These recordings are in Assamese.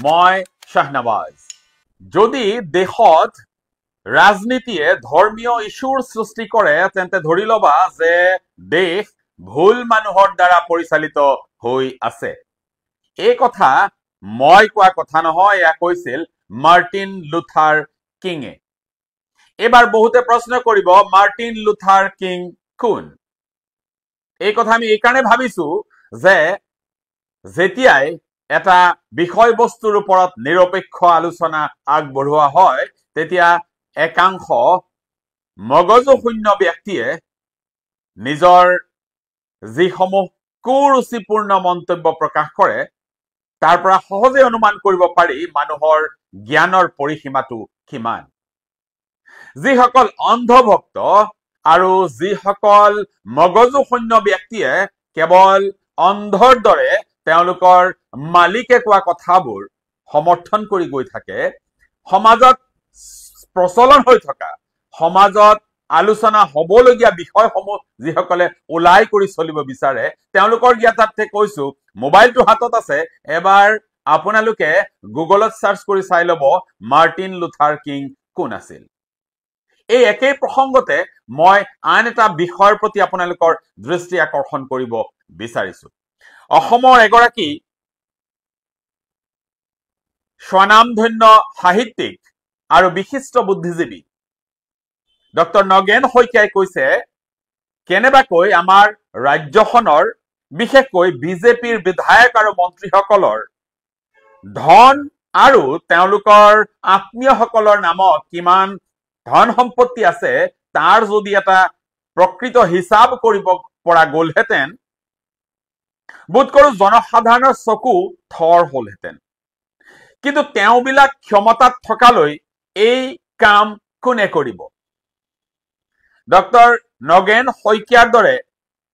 মই শাহনৱাজ। যদি দেশত ৰাজনীতিয়ে ধৰ্মীয় ইস্যুৰ সৃষ্টি কৰে তেন্তে ধৰি লবা যে দেশ ভুল মানুহৰ দ্বাৰা পৰিচালিত হৈ আছে। এই কথা মই কোৱা কথা নহয়, এয়া কৈছিল মাৰ্টিন লুথাৰ কিঙে। এবাৰ বহুতে প্ৰশ্ন কৰিব মাৰ্টিন লুথাৰ কিং কোন? এই কথা আমি এই কাৰণে ভাবিছো যে যেতিয়াই এটা বিষয়বস্তুৰ ওপৰত নিৰপেক্ষ আলোচনা আগবঢ়োৱা হয় তেতিয়া একাংশ মগজুশূন্য ব্যক্তিয়ে নিজৰ যিসমূহ কুৰুচিপূৰ্ণ মন্তব্য প্ৰকাশ কৰে তাৰ পৰা সহজে অনুমান কৰিব পাৰি মানুহৰ জ্ঞানৰ পৰিসীমাটো কিমান। যিসকল অন্ধভক্ত আৰু যিসকল মগজুশূন্য ব্যক্তিয়ে কেৱল অন্ধৰ দৰে তেওঁলোকৰ মালিকে কোৱা কথাবোৰ সমৰ্থন কৰি গৈ থাকে, সমাজত প্ৰচলন হৈ থকা, সমাজত আলোচনা হবলগীয়া বিষয়সমূহ যিসকলে ওলাই কৰি চলিব বিচাৰে তেওঁলোকৰ জ্ঞাতাৰ্থে কৈছো, মোবাইলটো হাতত আছে, এবাৰ আপোনালোকে গুগলত সাৰ্চ কৰি চাই লব মাৰ্টিন লুথাৰ কিং কোন আছিল। এই একেই প্ৰসংগতে মই আন এটা বিষয়ৰ প্ৰতি আপোনালোকৰ দৃষ্টি আকৰ্ষণ কৰিব বিচাৰিছো। অসমৰ এগৰাকী স্বনামধন্য সাহিত্যিক আৰু বিশিষ্ট বুদ্ধিজীৱী ডক্টৰ নগেন শইকীয়াই কৈছে কেনেবাকৈ আমাৰ ৰাজ্যখনৰ বিশেষকৈ বিজেপিৰ বিধায়ক আৰু মন্ত্ৰীসকলৰ ধন আৰু তেওঁলোকৰ আত্মীয়সকলৰ নামত কিমান ধন সম্পত্তি আছে তাৰ যদি এটা প্ৰকৃত হিচাপ কৰিব পৰা গ'লহেঁতেন বোধ কৰো জনসাধাৰণৰ চকু থৰ হলহেঁতেন। কিন্তু তেওঁবিলাক ক্ষমতাত থকালৈ এই কাম কোনে কৰিব? ডক্টৰ নগেন শইকীয়াৰ দৰে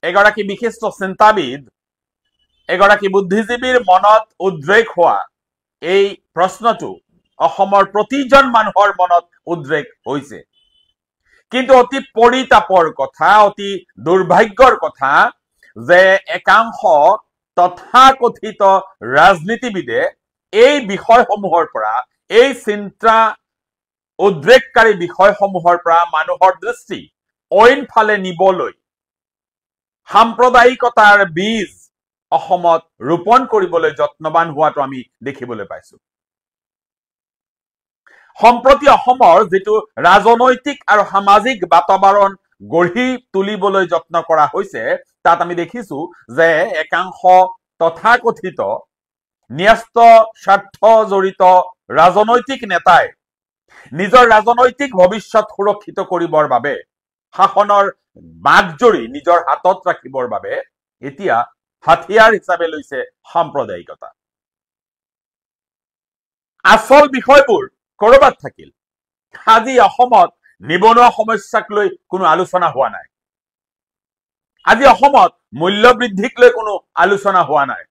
এগৰাকী বিশিষ্ট চিন্তাবিদ, এগৰাকী বুদ্ধিজীৱীৰ মনত উদ্ৰেক হোৱা এই প্ৰশ্নটো অসমৰ প্ৰতিজন মানুহৰ মনত উদ্ৰেক হৈছে। কিন্তু অতি পৰিতাপৰ কথা, অতি দুৰ্ভাগ্যৰ কথা যে একাংশ তথাকথিত ৰাজনীতিবিদে এই বিষয়সমূহৰ পৰা, এই চিন্তা উদ্ৰেককাৰী বিষয়সমূহৰ পৰা মানুহৰ দৃষ্টি অইন ফালে নিবলৈ সাম্প্ৰদায়িকতাৰ বীজ অসমত ৰোপণ কৰিবলৈ যত্নবান হোৱাটো আমি দেখিবলৈ পাইছো। সম্প্ৰতি অসমৰ যিটো ৰাজনৈতিক আৰু সামাজিক বাতাবৰণ গঢ়ি তুলিবলৈ যত্ন কৰা হৈছে তাত আমি দেখিছো যে একাংশ তথাকথিত ন্যস্ত স্বাৰ্থ জড়িত ৰাজনৈতিক নেতাই নিজৰ ৰাজনৈতিক ভৱিষ্যত সুৰক্ষিত কৰিবৰ বাবে, শাসনৰ বাগজৰী নিজৰ হাতত ৰাখিবৰ বাবে এতিয়া হাতিয়াৰ হিচাপে লৈছে সাম্প্ৰদায়িকতা। আচল বিষয়বোৰ কৰবাত থাকিল। আজি অসমত নিবনুৱা সমস্যাক লৈ কোনো আলোচনা হোৱা নাই। আজি অসমত মূল্য বৃদ্ধিক লৈ কোনো আলোচনা হোৱা নাই।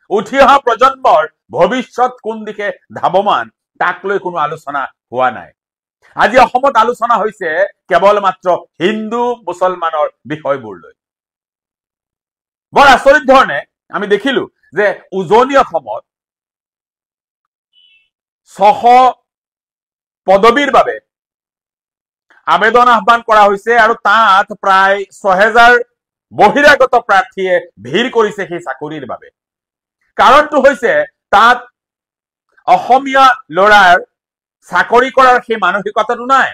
উঠি অহা প্ৰজন্মৰ ভৱিষ্যত কোন দিশে ধাৱমান তাক লৈ কোনো আলোচনা হোৱা নাই। আজি অসমত আলোচনা হৈছে কেৱল মাত্ৰ হিন্দু মুছলমানৰ বিষয়বোৰ লৈ। বৰ আচৰিত ধৰণে আমি দেখিলো যে উজনি অসমত 600 পদবীৰ বাবে আবেদন আহ্বান কৰা হৈছে আৰু তাত প্ৰায় 6000 বহিৰাগত প্ৰাৰ্থীয়ে ভিৰ কৰিছে সেই চাকৰিৰ বাবে। কাৰণটো হৈছে তাত অসমীয়া ল'ৰাৰ চাকৰি কৰাৰ সেই মানসিকতাটো নাই।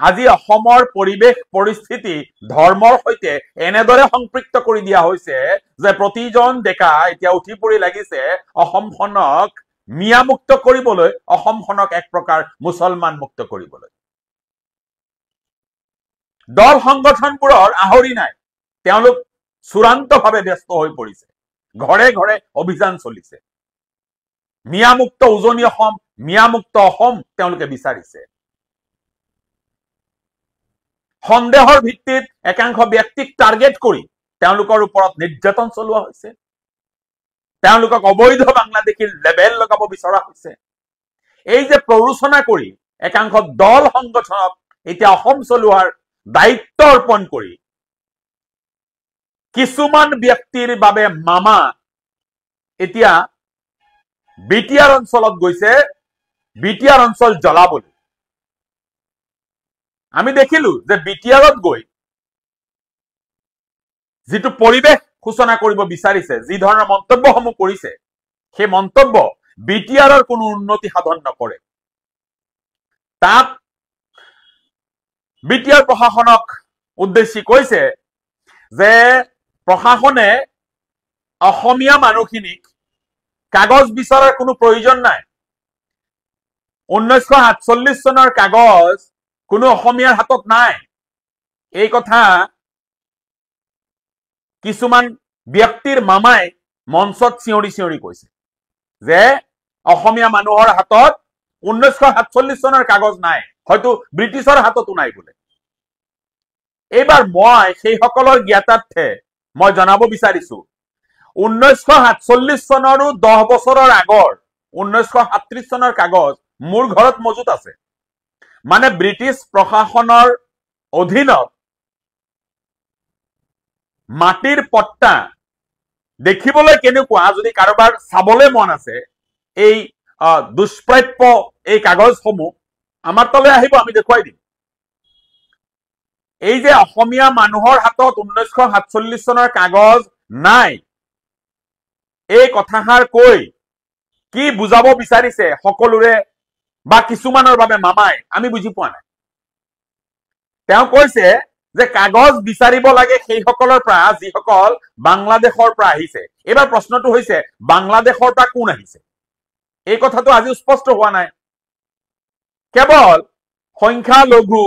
আজি অসমৰ পৰিৱেশ পৰিস্থিতি ধৰ্মৰ সৈতে এনেদৰে সম্পৃক্ত কৰি দিয়া হৈছে যে প্ৰতিজন ডেকা এতিয়া উঠি পৰি লাগিছে অসমখনক মিয়ামুক্ত কৰিবলৈ, অসমখনক এক প্ৰকাৰ মুছলমান মুক্ত কৰিবলৈ। দল সংগঠনবোৰৰ আহৰি নাই, তেওঁলোক চূড়ান্তভাৱে ব্যস্ত হৈ পৰিছে। ঘৰে ঘৰে অভিযান চলিছে। মিয়ামুক্ত উজনি অসম, মিয়ামুক্ত অসম তেওঁলোকে বিচাৰিছে। সন্দেহৰ ভিত্তিত একাংশ ব্যক্তিক টাৰ্গেট কৰি তেওঁলোকৰ ওপৰত নিৰ্যাতন চলোৱা হৈছে। তেওঁলোকক অবৈধ বাংলাদেশীৰ লেবেল লগাব বিচৰা হৈছে। এই যে প্ৰৰোচনা কৰি একাংশ দল সংগঠনক এতিয়া অসম চলোৱাৰ দায়িত্ব অৰ্পণ কৰি কিছুমান ব্যক্তিৰ বাবে মামা এতিয়া বিটিআৰ অঞ্চলত গৈছে বিটিআৰ অঞ্চল জ্বলাবলৈ। আমি দেখিলো যে বিটিআৰত গৈ যিটো পৰিৱেশ সূচনা কৰিব বিচাৰিছে, যি ধৰণৰ মন্তব্যসমূহ কৰিছে, সেই মন্তব্য বিটিআৰৰ কোনো উন্নতি সাধন নকৰে। তাত বিটিআৰ প্ৰশাসনক উদ্দেশ্যি কৈছে যে প্ৰশাসনে অসমীয়া মানুহখিনিক কাগজ বিচৰাৰ কোনো প্ৰয়োজন নাই। 1947 চনৰ কাগজ কোনো অসমীয়াৰ হাতত নাই। এই কথা কিছুমান ব্যক্তিৰ মামাই মঞ্চত চিঞৰি চিঞৰি কৈছে যে অসমীয়া মানুহৰ হাতত 1947 চনৰ কাগজ নাই, হয়তো ব্ৰিটিছৰ হাততো নাই বোলে। এইবাৰ মই সেইসকলৰ জ্ঞাতাৰ্থে মই জনাব বিচাৰিছো 1947 চনৰো 10 বছৰৰ আগৰ 1937 চনৰ কাগজ মোৰ ঘৰত মজুত আছে। মানে ব্ৰিটিছ প্ৰশাসনৰ অধীনত মাটিৰ পট্টা দেখিবলৈ কেনেকুৱা, যদি কাৰোবাৰ চাবলৈ মন আছে, এই দুষ্প্ৰাপ্য এই কাগজসমূহ আমাৰ তলৈ আহিব, আমি দেখুৱাই দিম। এই যে অসমীয়া মানুহৰ হাতত 1947 চনৰ কাগজ নাই, এই কথাষাৰ কৈ কি বুজাব বিচাৰিছে সকলোৰে বা কিছুমানৰ বাবে মামাই, আমি বুজি পোৱা নাই। তেওঁ কৈছে যে কাগজ বিচাৰিব লাগে সেইসকলৰ পৰা যিসকল বাংলাদেশৰ পৰা আহিছে। এইবাৰ প্ৰশ্নটো হৈছে বাংলাদেশৰ পৰা কোন আহিছে, এই কথাটো আজি স্পষ্ট হোৱা নাই। কেৱল সংখ্যালঘু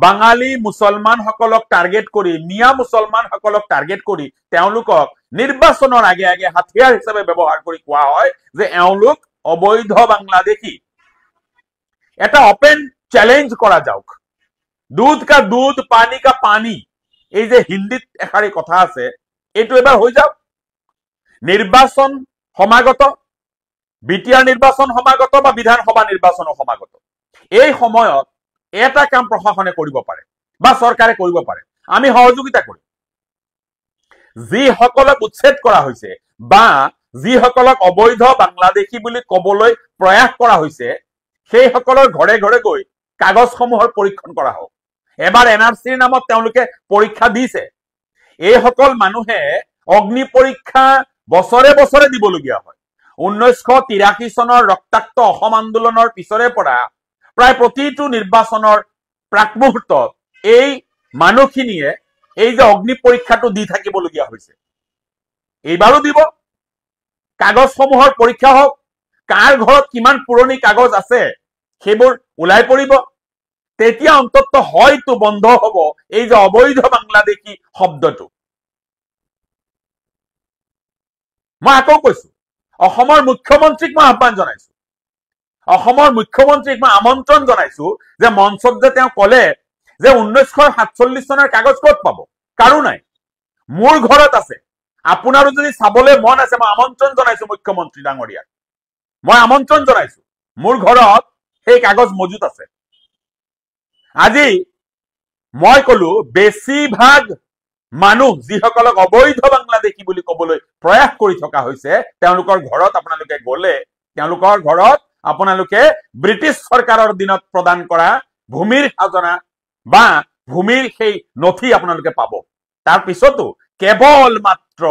বাঙালী মুছলমানসকলক টাৰ্গেট কৰি, মিয়া মুছলমানসকলক টাৰ্গেট কৰি তেওঁলোকক নিৰ্বাচনৰ আগে আগে হাতিয়াৰ হিচাপে ব্যৱহাৰ কৰি কোৱা হয় যে এওঁলোক অবৈধ বাংলাদেশী। এটা ওপেন চ্যালেঞ্জ কৰা যাওক, দুধ কা দুধ পানী কা পানী, এই যে হিন্দীত এষাৰি কথা আছে, এইটো এবাৰ হৈ যাওক। নিৰ্বাচন সমাগত, বিটিআৰ নিৰ্বাচন সমাগত বা বিধানসভা নিৰ্বাচনো সমাগত। এই সময়ত এটা কাম প্ৰশাসনে কৰিব পাৰে বা চৰকাৰে কৰিব পাৰে, আমি সহযোগিতা কৰিম। যিসকলক উচ্ছেদ কৰা হৈছে বা যিসকলক অবৈধ বাংলাদেশী বুলি কবলৈ প্ৰয়াস কৰা হৈছে, সেইসকলৰ ঘৰে ঘৰে গৈ কাগজসমূহৰ পৰীক্ষণ কৰা হওক। এবাৰ এনআৰচিৰ নামত তেওঁলোকে পৰীক্ষা দিছে। এইসকল মানুহে অগ্নি পৰীক্ষা বছৰে বছৰে দিবলগীয়া হয়। 1983 চনৰ ৰক্তাক্ত অসম আন্দোলনৰ পিছৰে পৰা প্ৰায় প্ৰতিটো নিৰ্বাচনৰ প্ৰাক মুহূৰ্তত এই মানুহখিনিয়ে এই যে অগ্নি পৰীক্ষাটো দি থাকিবলগীয়া হৈছে। এইবাৰো দিব, কাগজসমূহৰ পৰীক্ষা হওক, কাৰ ঘৰত কিমান পুৰণি কাগজ আছে সেইবোৰ ওলাই পৰিব। তেতিয়া অন্তত হয়তো বন্ধ হব এই যে অবৈধ বাংলাদেশী শব্দটো। মই আকৌ কৈছো, অসমৰ মুখ্যমন্ত্ৰীক মই আহ্বান জনাইছো, অসমৰ মুখ্যমন্ত্ৰীক মই আমন্ত্ৰণ জনাইছো যে মঞ্চত যে তেওঁ কলে যে 1947 চনৰ কাগজ ক'ত পাব, কাৰো নাই, মোৰ ঘৰত আছে। আপোনাৰো যদি চাবলৈ মন আছে, মই আমন্ত্ৰণ জনাইছো মুখ্যমন্ত্ৰী ডাঙৰীয়াক, মই আমন্ত্ৰণ জনাইছো, মোৰ ঘৰত সেই কাগজ মজুত আছে। আজি মই কলো বেছিভাগ মানুহ যিসকলক অবৈধ বাংলাদেশী বুলি কবলৈ প্ৰয়াস কৰি থকা হৈছে, তেওঁলোকৰ ঘৰত আপোনালোকে গলে তেওঁলোকৰ ঘৰত আপোনালোকে ব্ৰিটিছ চৰকাৰৰ দিনত প্ৰদান কৰা ভূমিৰ খাজনা বা ভূমিৰ সেই নথি আপোনালোকে পাব। তাৰ পিছতো কেৱল মাত্ৰ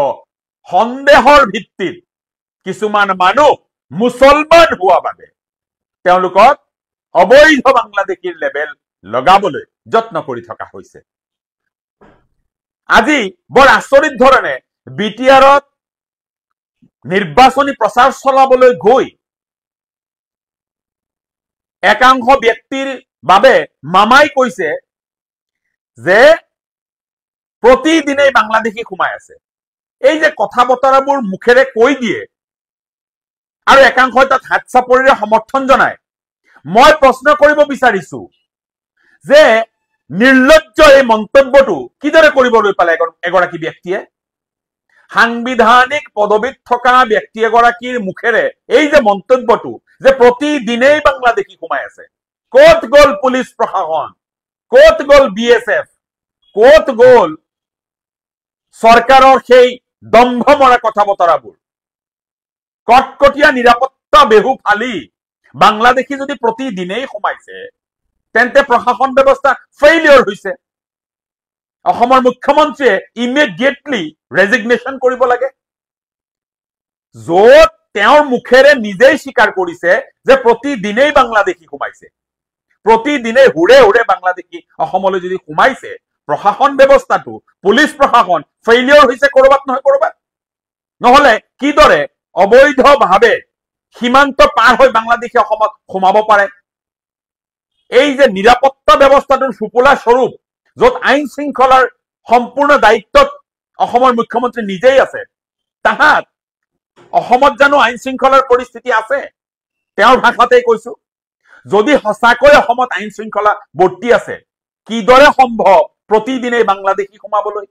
সন্দেহৰ ভিত্তিত কিছুমান মানুহ মুছলমান হোৱা বাবে তেওঁলোকক অবৈধ বাংলাদেশীৰ লেবেল লগাবলৈ যত্ন কৰি থকা হৈছে। আজি বৰ আচৰিত ধৰণে বিটিআৰত নিৰ্বাচনী প্ৰচাৰ চলাবলৈ গৈ একাংশ ব্যক্তিৰ বাবে মামাই কৈছে যে প্ৰতিদিনেই বাংলাদেশী সোমাই আছে। এই যে কথা বতৰাবোৰ মুখেৰে কৈ দিয়ে আৰু একাংশই তাত হাত চাপৰিৰে সমৰ্থন জনায়, মই প্ৰশ্ন কৰিব বিচাৰিছো যে নিৰ্লজ্জ এই মন্তব্যটো কিদৰে কৰিবলৈ পালে এগৰাকী ব্যক্তিয়ে? সাংবিধানিক পদবীত থকা ব্যক্তি এগৰাকীৰ মুখেৰে এই যে মন্তব্যটো যে প্ৰতিদিনেই বাংলাদেশী সোমাই আছে, ক'ত গ'ল পুলিচ প্ৰশাসন, ক'ত গ'ল বিএছএফ, ক'ত গ'ল চৰকাৰৰ সেই দম্ভ মৰা কথা বতৰাবোৰ? কটকটীয়া নিৰাপত্তা নিৰাপত্তা বেহু ফালি বাংলাদেশী যদি প্ৰতিদিনেই সোমাইছে তেন্তে প্ৰশাসন ব্যৱস্থা ফেইলিয়ৰ হৈছে অসমৰ মুখ্যমন্ত্ৰীয়ে ইমিডিয়েটলি ৰেজিগনেশ্যন কৰিব লাগে য'ত তেওঁৰ মুখেৰে নিজেই স্বীকাৰ কৰিছে যে প্ৰতিদিনেই বাংলাদেশী সোমাইছে প্ৰতিদিনেই হুৰে হুৰে বাংলাদেশী অসমলৈ যদি সোমাইছে প্ৰশাসন ব্যৱস্থাটো পুলিচ প্ৰশাসন ফেইলিয়ৰ হৈছে কৰবাত নহয় কৰবাত নহলে কিদৰে অবৈধভাৱে সীমান্ত পাৰ হৈ বাংলাদেশী অসমত সোমাব পাৰে এই যে নিৰাপত্তা ব্যৱস্থাটোৰ সুপুলা স্বৰূপ য'ত আইন শৃংখলাৰ সম্পূৰ্ণ দায়িত্বত অসমৰ মুখ্যমন্ত্ৰী নিজেই আছে তাহাত অসমত জানো আইন শৃংখলাৰ পৰিস্থিতি আছে তেওঁৰ ভাষাতেই কৈছো যদি সঁচাকৈ অসমত আইন শৃংখলা বৰ্তি আছে কিদৰে সম্ভৱ প্ৰতিদিনেই বাংলাদেশী সোমাবলৈ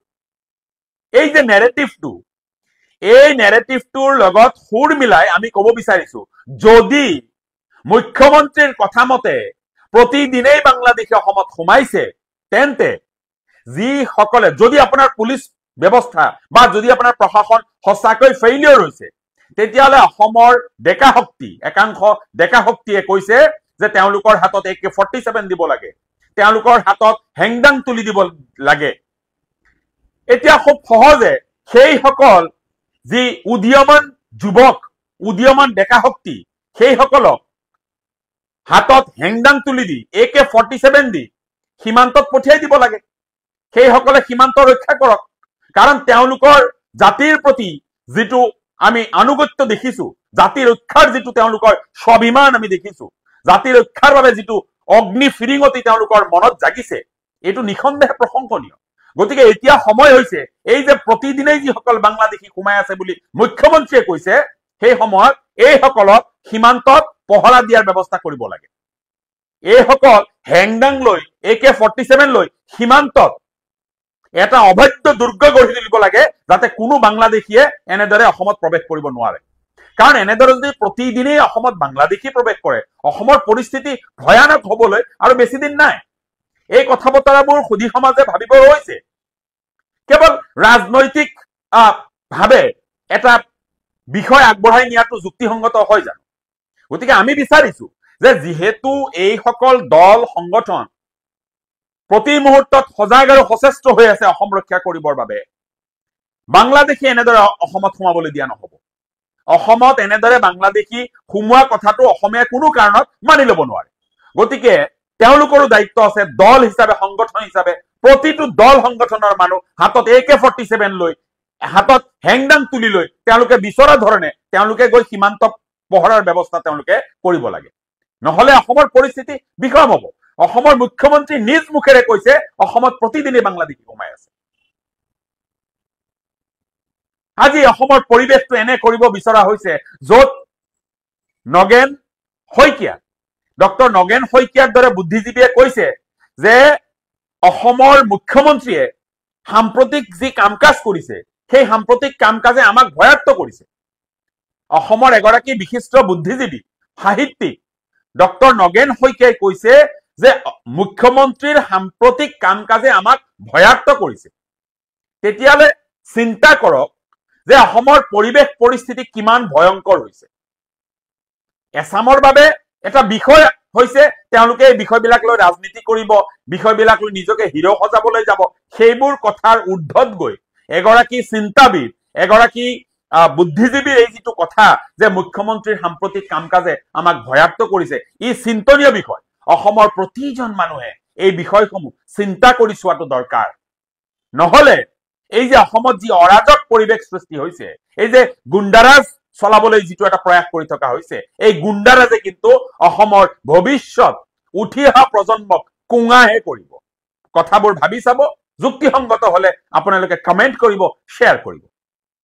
এই যে নেৰেটিভটো এই নেৰেটিভটোৰ লগত সুৰ মিলাই আমি ক'ব বিচাৰিছো যদি মুখ্যমন্ত্ৰীৰ কথা মতে প্ৰতিদিনেই বাংলাদেশী অসমত সোমাইছে তেন্তে যিসকলে যদি আপোনাৰ পুলিচ ব্যৱস্থা বা যদি আপোনাৰ প্ৰশাসন সঁচাকৈ ফেইলিয়ৰ হৈছে তেতিয়াহ'লে অসমৰ ডেকা শক্তি একাংশ ডেকা শক্তিয়ে কৈছে যে তেওঁলোকৰ হাতত AK-47 দিব লাগে তেওঁলোকৰ হাতত হেংদাং তুলি দিব লাগে এতিয়া খুব সহজে সেইসকল যি উদীয়মান যুৱক উদীয়মান ডেকা শক্তি সেইসকলক হাতত হেংদাং তুলি দি AK-47 দি সীমান্তত পঠিয়াই দিব লাগে সেইসকলে সীমান্ত ৰক্ষা কৰক কাৰণ তেওঁলোকৰ জাতিৰ প্ৰতি যিটো আমি আনুগত্য দেখিছো জাতি ৰক্ষাৰ যিটো তেওঁলোকৰ স্বাভিমান আমি দেখিছো জাতি ৰক্ষাৰ বাবে যিটো অগ্নি ফিৰিঙতি তেওঁলোকৰ মনত জাগিছে এইটো নিখন্দেহে প্ৰশংসনীয় গতিকে এতিয়া সময় হৈছে এই যে প্ৰতিদিনেই যিসকল বাংলাদেশী সোমাই আছে বুলি মুখ্যমন্ত্ৰীয়ে কৈছে সেই সময়ত এইসকলক সীমান্তত পহৰা দিয়াৰ ব্যৱস্থা কৰিব লাগে এইসকল হেংদাং লৈ AK-47 লৈ সীমান্তত এটা অবৈধ দুৰ্গ গঢ়ি তুলিব লাগে যাতে কোনো বাংলাদেশীয়ে এনেদৰে অসমত প্ৰৱেশ কৰিব নোৱাৰে কাৰণ এনেদৰে যদি প্ৰতিদিনেই অসমত বাংলাদেশী প্ৰৱেশ কৰে অসমৰ পৰিস্থিতি ভয়ানক হ'বলৈ আৰু বেছি দিন নাই এই কথা বতৰাবোৰ সুধী সমাজে ভাবিব হৈছে কেৱল ৰাজনৈতিক ভাৱে এটা বিষয় আগবঢ়াই নিয়াটো যুক্তিসংগত হয় জানো গতিকে আমি বিচাৰিছো যে যিহেতু এইসকল দল সংগঠন প্ৰতি মুহূৰ্তত সজাগ আৰু সচেষ্ট হৈ আছে অসম ৰক্ষা কৰিবৰ বাবে বাংলাদেশী এনেদৰে অসমত সোমাবলৈ দিয়া নহব অসমত এনেদৰে বাংলাদেশী সোমোৱা কথাটো অসমীয়া কোনো কাৰণত মানি ল'ব নোৱাৰে গতিকে তেওঁলোকৰো দায়িত্ব আছে দল হিচাপে সংগঠন হিচাপে প্ৰতিটো দল সংগঠনৰ মানুহ হাতত AK-47 লৈ হাতত হেংদাং তুলি লৈ তেওঁলোকে বিচৰা ধৰণে তেওঁলোকে গৈ সীমান্ত পহৰাৰ ব্যৱস্থা তেওঁলোকে কৰিব লাগে নহলে অসমৰ পৰিস্থিতি বিষম হ'ব অসমৰ মুখ্যমন্ত্ৰী নিজ মুখেৰে কৈছে অসমত প্ৰতিদিনেই বাংলাদেশী সোমাই আছে আজি অসমৰ পৰিৱেশটো এনে কৰিব বিচৰা হৈছে য'ত নগেন শইকীয়া ডক্টৰ নগেন শইকীয়াৰ দৰে বুদ্ধিজীৱীয়ে কৈছে যে অসমৰ মুখ্যমন্ত্ৰীয়ে সাম্প্ৰতিক যি কাম-কাজ কৰিছে সেই সাম্প্ৰতিক কাম-কাজে আমাক ভয়াক্ত কৰিছে অসমৰ এগৰাকী বিশিষ্ট বুদ্ধিজীৱী সাহিত্যিক ডক্টৰ নগেন শইকীয়াই কৈছে যে মুখ্যমন্ত্ৰীৰ সাম্প্ৰতিক কাম-কাজে আমাক ভয়াক্ত কৰিছে তেতিয়ালে চিন্তা কৰক যে অসমৰ পৰিৱেশ পৰিস্থিতি কিমান ভয়ংকৰ হৈছে এছামৰ বাবে এটা বিষয় হৈছে তেওঁলোকে এই বিষয়বিলাক লৈ ৰাজনীতি কৰিব বিষয়বিলাক লৈ নিজকে হিৰো সজাবলৈ যাব সেইবোৰ কথাৰ ঊৰ্ধত গৈ এগৰাকী চিন্তাবিদ এগৰাকী বুদ্ধিজীৱীৰ এই যিটো কথা যে মুখ্যমন্ত্ৰীৰ সাম্প্ৰতিক কাম-কাজে আমাক ভয়াক্ত কৰিছে ই চিন্তনীয় বিষয় অসমৰ প্ৰতিজন মানুহে এই বিষয়সমূহ চিন্তা কৰি চোৱাটো দৰকাৰ নহলে এই যে অসমত যি অৰাজক পৰিৱেশ সৃষ্টি হৈছে এই যে গুণ্ডাৰাজ চলাবলৈ যিটো এটা প্ৰয়াস কৰি থকা হৈছে এই গুণ্ডাৰাজে কিন্তু অসমৰ ভৱিষ্যত উঠি অহা প্ৰজন্মক কুঙাহে কৰিব কথাবোৰ ভাবি চাব যুক্তিসংগত হলে আপোনালোকে কমেন্ট কৰিব শ্বেয়াৰ কৰিব